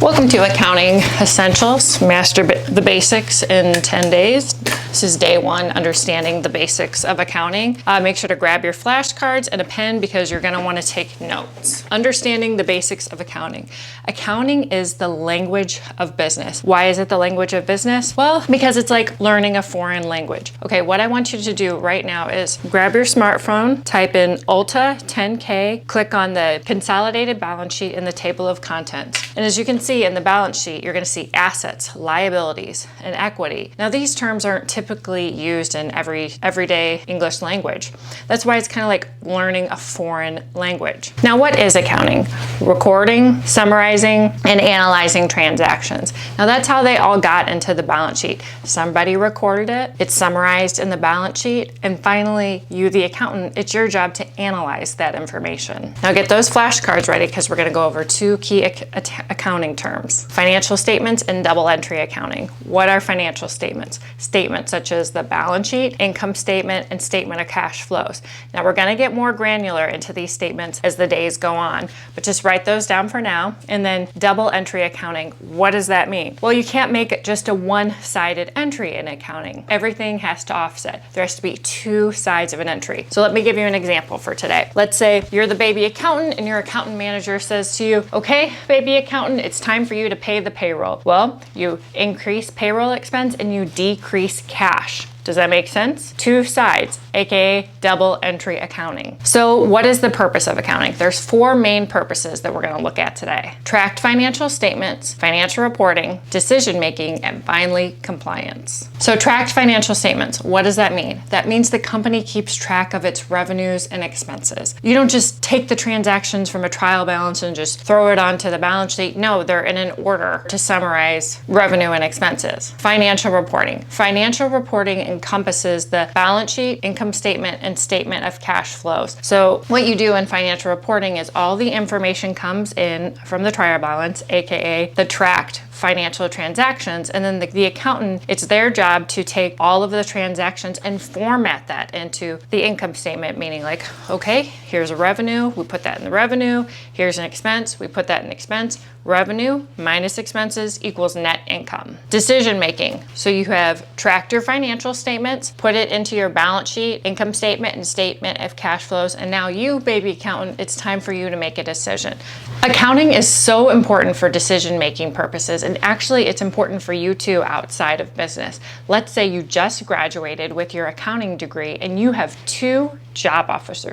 Welcome to Accounting Essentials, Master the Basics in 10 days. This is day one, understanding the basics of accounting. Make sure to grab your flashcards and a pen because you're gonna wanna take notes. Understanding the basics of accounting. Accounting is the language of business. Why is it the language of business? Well, because it's like learning a foreign language. Okay, what I want you to do right now is grab your smartphone, type in Ulta 10K, click on the consolidated balance sheet in the table of contents. And as you can see in the balance sheet, you're gonna see assets, liabilities, and equity. Now these terms aren't typically used in everyday English language. That's why it's kind of like learning a foreign language. Now what is accounting? Recording, summarizing, and analyzing transactions. Now that's how they all got into the balance sheet. Somebody recorded it, it's summarized in the balance sheet, and finally you, the accountant, it's your job to analyze that information. Now get those flashcards ready because we're gonna go over two key accounting terms: financial statements and double entry accounting. What are financial statements? Statements such as the balance sheet, income statement, and statement of cash flows. Now we're gonna get more granular into these statements as the days go on, but just write those down for now. And then double entry accounting, what does that mean? Well, you can't make it just a one-sided entry in accounting. Everything has to offset. There has to be two sides of an entry. So let me give you an example for today. Let's say you're the baby accountant and your accountant manager says to you, okay, baby accountant, it's time for you to pay the payroll. Well, you increase payroll expense and you decrease cash. Does that make sense? Two sides, AKA double entry accounting. So what is the purpose of accounting? There's four main purposes that we're gonna look at today: tracked financial statements, financial reporting, decision-making, and finally, compliance. So tracked financial statements, what does that mean? That means the company keeps track of its revenues and expenses. You don't just take the transactions from a trial balance and just throw it onto the balance sheet. No, they're in an order to summarize revenue and expenses. Financial reporting. Financial reporting encompasses the balance sheet, income statement, and statement of cash flows. So what you do in financial reporting is all the information comes in from the trial balance, AKA the tracked financial transactions, and then the accountant, it's their job to take all of the transactions and format that into the income statement, meaning like, okay, here's a revenue, we put that in the revenue, here's an expense, we put that in expense, revenue minus expenses equals net income. Decision making, so you have tracked your financial statements, put it into your balance sheet, income statement, and statement of cash flows, and now you, baby accountant, it's time for you to make a decision. Accounting is so important for decision making purposes, and actually it's important for you too outside of business. Let's say you just graduated with your accounting degree and you have two job offers.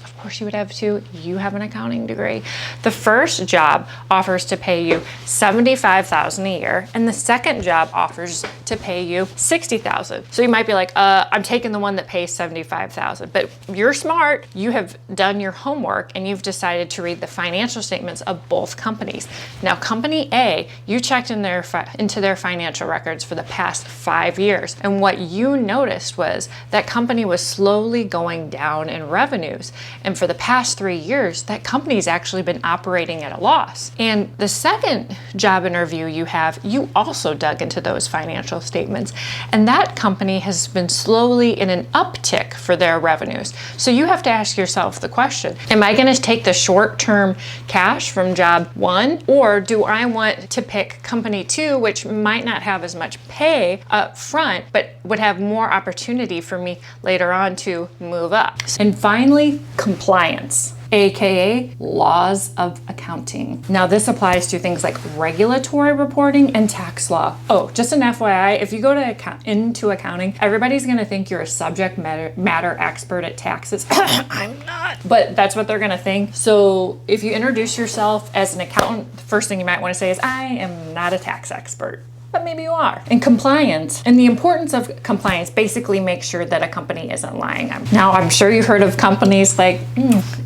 Of course you would have two, you have an accounting degree. The first job offers to pay you $75,000 a year, and the second job offers to pay you $60,000. So you might be like, I'm taking the one that pays $75,000, but you're smart, you have done your homework and you've decided to read the financial statements of both companies. Now company A, you checked into their financial records for the past 5 years, and what you noticed was that company was slowly going down in revenues, and for the past 3 years that company's actually been operating at a loss. And the second job interview you have, you also dug into those financial statements, and that company has been slowly in an uptick for their revenues. So you have to ask yourself the question, am I going to take the short-term cash from job one, or do I want to pick company two, which might not have as much pay up front but would have more opportunity for me later on to move up? And finally, compliance, AKA laws of accounting. Now this applies to things like regulatory reporting and tax law. Oh, just an FYI, if you go to into accounting, everybody's gonna think you're a subject matter expert at taxes. I'm not, but that's what they're gonna think. So if you introduce yourself as an accountant, the first thing you might wanna say is, I am not a tax expert. But maybe you are. And compliance, and the importance of compliance basically makes sure that a company isn't lying. Now, I'm sure you've heard of companies like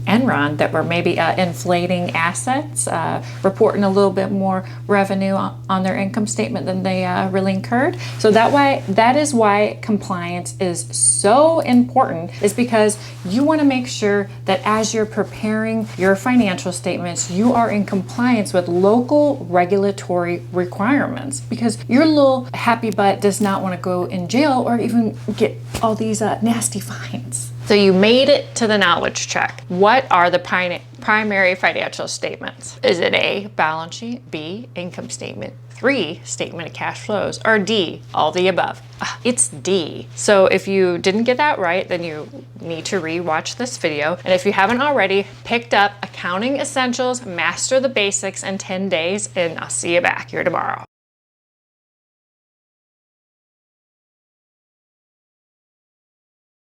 Enron that were maybe inflating assets, reporting a little bit more revenue on their income statement than they really incurred. So that is why compliance is so important, is because you want to make sure that as you're preparing your financial statements, you are in compliance with local regulatory requirements, because your little happy butt does not want to go in jail or even get all these nasty fines. So you made it to the knowledge check. What are the primary financial statements? Is it A, balance sheet, B, income statement, 3, statement of cash flows, or D, all the above? It's D. So if you didn't get that right, then you need to re-watch this video. And if you haven't already, picked up Accounting Essentials, Master the Basics in 10 days, and I'll see you back here tomorrow.